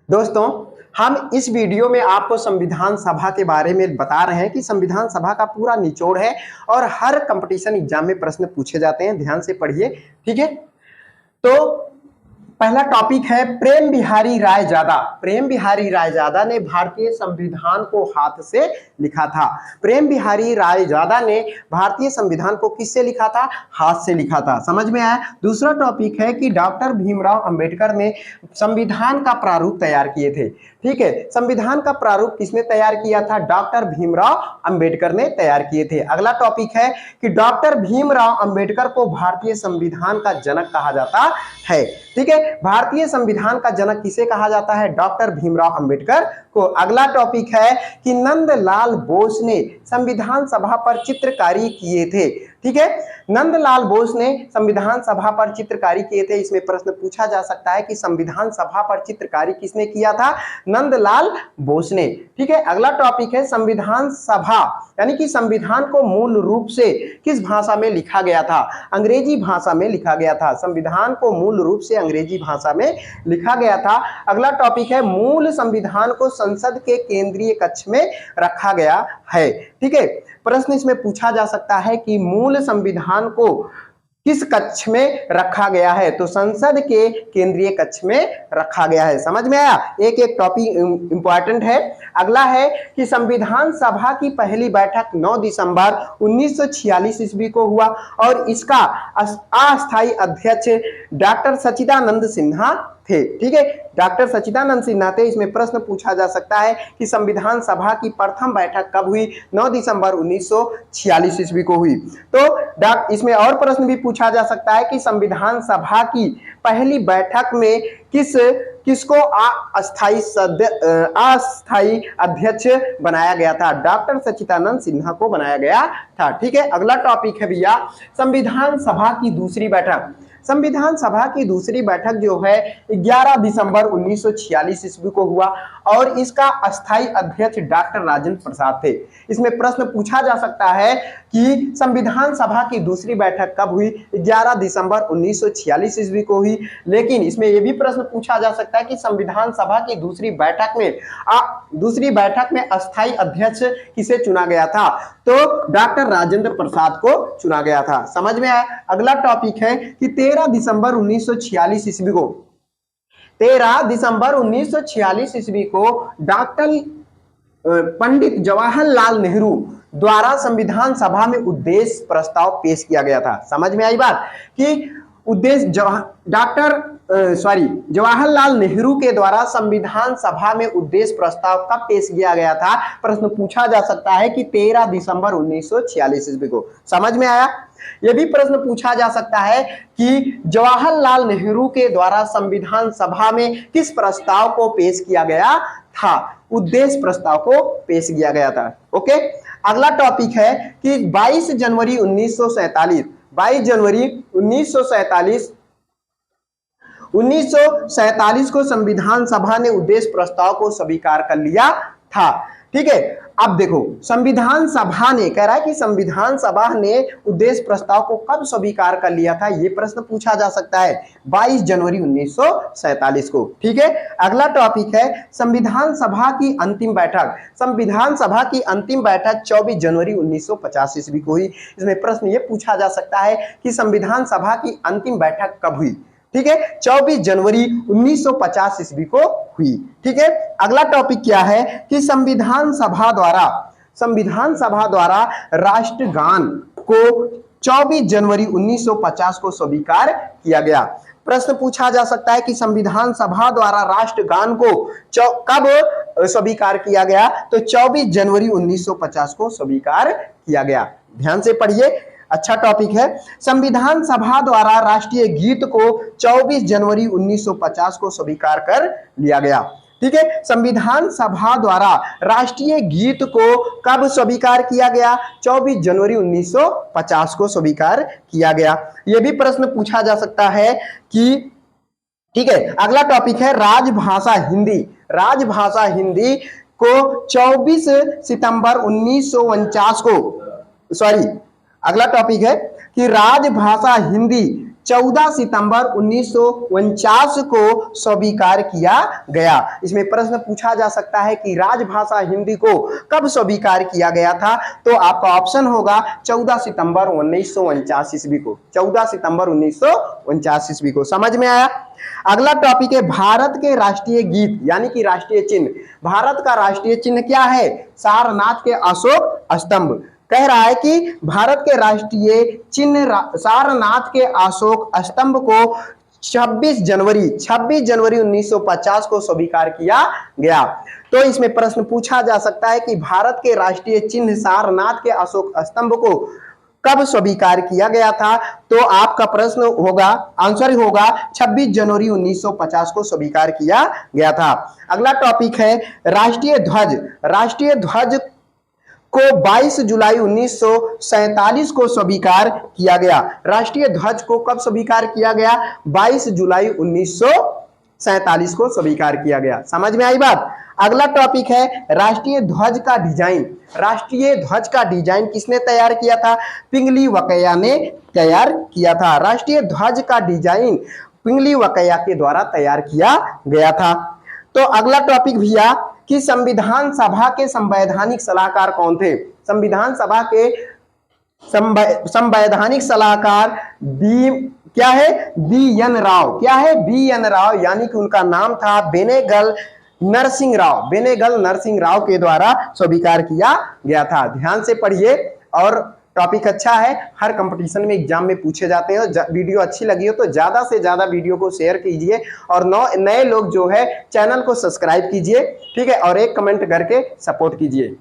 दोस्तों, हम इस वीडियो में आपको संविधान सभा के बारे में बता रहे हैं कि संविधान सभा का पूरा निचोड़ है और हर कंपटीशन एग्जाम में प्रश्न पूछे जाते हैं। ध्यान से पढ़िए, ठीक है। तो पहला टॉपिक है प्रेम बिहारी रायजादा। प्रेम बिहारी रायजादा ने भारतीय संविधान को हाथ से लिखा था। प्रेम बिहारी रायजादा ने भारतीय संविधान को किससे लिखा था? हाथ से लिखा था। समझ में आया। दूसरा टॉपिक है कि डॉक्टर भीमराव अंबेडकर ने संविधान का प्रारूप तैयार किए थे। ठीक है, संविधान का प्रारूप किसने तैयार किया था? डॉक्टर भीमराव अंबेडकर ने तैयार किए थे। अगला टॉपिक है कि डॉक्टर भीमराव अंबेडकर को भारतीय संविधान का जनक कहा जाता है। ठीक है, भारतीय संविधान का जनक किसे कहा जाता है? डॉक्टर भीमराव अंबेडकर को। अगला टॉपिक है कि नंदलाल बोस ने संविधान सभा पर चित्रकारी किए थे। ठीक है, नंदलाल बोस ने संविधान सभा पर चित्रकारी किए थे। इसमें प्रश्न पूछा जा सकता है कि संविधान सभा पर चित्रकारी किसने किया था? नंदलाल बोस ने। ठीक है, अगला टॉपिक है संविधान सभा यानी कि संविधान को मूल रूप से किस भाषा में लिखा गया था? अंग्रेजी भाषा में लिखा गया था। संविधान को मूल रूप से अंग्रेजी भाषा में लिखा गया था। अगला टॉपिक है मूल संविधान को संसद के केंद्रीय कक्ष में रखा गया है। ठीक है, प्रश्न इसमें पूछा जा सकता है कि मूल संविधान को किस कक्ष में रखा गया है? तो संसद के केंद्रीय कक्ष में रखा गया है। समझ में आया। एक एक टॉपिक इंपॉर्टेंट है। अगला है कि संविधान सभा की पहली बैठक 9 दिसंबर 1946 ईस्वी को हुआ और इसका अस्थायी अध्यक्ष डॉक्टर सच्चिदानंद सिन्हा थे। ठीक है, डॉक्टर सच्चिदानंद सिन्हा थे। इसमें प्रश्न पूछा जा सकता है कि संविधान सभा की प्रथम बैठक कब हुई? 9 दिसंबर 1946 ईस्वी को हुई। तो इसमें और प्रश्न भी पूछा जा सकता है कि संविधान सभा की पहली बैठक में किसको अस्थायी अध्यक्ष बनाया गया था? डॉक्टर सच्चिदानंद सिन्हा को बनाया गया था। ठीक है, अगला टॉपिक है भैया संविधान सभा की दूसरी बैठक। संविधान सभा की दूसरी बैठक जो है 11 दिसंबर 1946 ईस्वी को हुआ और इसका अस्थायी अध्यक्ष डॉक्टर राजेंद्र प्रसाद थे। इसमें प्रश्न पूछा जा सकता है कि संविधान सभा की दूसरी बैठक कब हुई? 11 दिसंबर 1946 ईस्वी को हुई। लेकिन इसमें यह भी प्रश्न पूछा जा सकता है कि संविधान सभा की दूसरी बैठक में अस्थायी अध्यक्ष किसे चुना गया था? तो डॉक्टर राजेंद्र प्रसाद को चुना गया था। समझ में आया। अगला टॉपिक है कि 13 दिसंबर 1946 ईस्वी को 13 दिसंबर 1946 ईस्वी को डॉक्टर पंडित जवाहरलाल नेहरू द्वारा संविधान सभा में उद्देश्य प्रस्ताव पेश किया गया था। समझ में आई बात कि उद्देश्य जवाहरलाल नेहरू के द्वारा संविधान सभा में उद्देश्य प्रस्ताव कब पेश किया गया था? प्रश्न पूछा जा सकता है कि 13 दिसंबर 1946 ईस्वी को। समझ में आया। यह भी प्रश्न पूछा जा सकता है कि जवाहरलाल नेहरू के द्वारा संविधान सभा में किस प्रस्ताव को पेश किया गया था? उद्देश्य प्रस्ताव को पेश किया गया था। ओके, अगला टॉपिक है कि 22 जनवरी 1947 को संविधान सभा ने उद्देश्य प्रस्ताव को स्वीकार कर लिया था। ठीक है, अब देखो संविधान सभा ने कह रहा है कि संविधान सभा ने उद्देश्य प्रस्ताव को कब स्वीकार कर लिया था? यह प्रश्न पूछा जा सकता है 22 जनवरी 1947 को। ठीक है, अगला टॉपिक है संविधान सभा की अंतिम बैठक। संविधान सभा की अंतिम बैठक 24 जनवरी 1950 ईस्वी को हुई। इसमें प्रश्न यह पूछा जा सकता है कि संविधान सभा की अंतिम बैठक कब हुई? ठीक है, 24 जनवरी 1950 ईस्वी को हुई। ठीक है, अगला टॉपिक क्या है कि संविधान सभा द्वारा राष्ट्रगान को 24 जनवरी 1950 को स्वीकार किया गया। प्रश्न पूछा जा सकता है कि संविधान सभा द्वारा राष्ट्रगान को कब स्वीकार किया गया? तो 24 जनवरी 1950 को स्वीकार किया गया। ध्यान से पढ़िए, अच्छा टॉपिक है। संविधान सभा द्वारा राष्ट्रीय गीत को 24 जनवरी 1950 को स्वीकार कर लिया गया। ठीक है, संविधान सभा द्वारा राष्ट्रीय गीत को कब स्वीकार किया गया? 24 जनवरी 1950 को स्वीकार किया गया। यह भी प्रश्न पूछा जा सकता है कि ठीक है, अगला टॉपिक है राजभाषा हिंदी। राजभाषा हिंदी को 24 सितंबर 1949 को अगला टॉपिक है कि राजभाषा हिंदी 14 सितंबर 1949 को स्वीकार किया गया। इसमें प्रश्न पूछा जा सकता है कि राजभाषा हिंदी को कब स्वीकार किया गया था, तो आपका ऑप्शन होगा 14 सितंबर 1949 ईस्वी को। 14 सितंबर 1949 ईस्वी को। समझ में आया। अगला टॉपिक है भारत के राष्ट्रीय गीत यानी कि राष्ट्रीय चिन्ह। भारत का राष्ट्रीय चिन्ह क्या है? सारनाथ के अशोक स्तंभ। कह रहा है कि भारत के राष्ट्रीय चिन्ह सारनाथ के अशोक स्तंभ को 26 जनवरी 1950 को स्वीकार किया गया। तो इसमें प्रश्न पूछा जा सकता है कि भारत के राष्ट्रीय चिन्ह सारनाथ के अशोक स्तंभ को कब स्वीकार किया गया था, तो आपका प्रश्न होगा, आंसर होगा 26 जनवरी 1950 को स्वीकार किया गया था। अगला टॉपिक है राष्ट्रीय ध्वज। राष्ट्रीय ध्वज को 22 जुलाई 1947 को स्वीकार किया गया। राष्ट्रीय ध्वज को कब स्वीकार किया गया? 22 जुलाई 1947 को स्वीकार किया गया। समझ में आई बात। अगला टॉपिक है राष्ट्रीय ध्वज का डिजाइन। राष्ट्रीय ध्वज का डिजाइन किसने तैयार किया था? पिंगली वकैया ने तैयार किया था। राष्ट्रीय ध्वज का डिजाइन पिंगली वकैया के द्वारा तैयार किया गया था। तो अगला टॉपिक भैया कि संविधान सभा के संवैधानिक सलाहकार कौन थे? संविधान सभा के संवैधानिक सलाहकार क्या है? बी.एन. राव। क्या है? बी.एन. राव, यानी कि उनका नाम था बेनेगल नरसिंह राव। बेनेगल नरसिंह राव के द्वारा स्वीकार किया गया था। ध्यान से पढ़िए और टॉपिक अच्छा है, हर कंपटीशन में एग्जाम में पूछे जाते हैं। वीडियो अच्छी लगी हो तो ज्यादा से ज्यादा वीडियो को शेयर कीजिए और नए लोग जो है चैनल को सब्सक्राइब कीजिए, ठीक है, और एक कमेंट करके सपोर्ट कीजिए।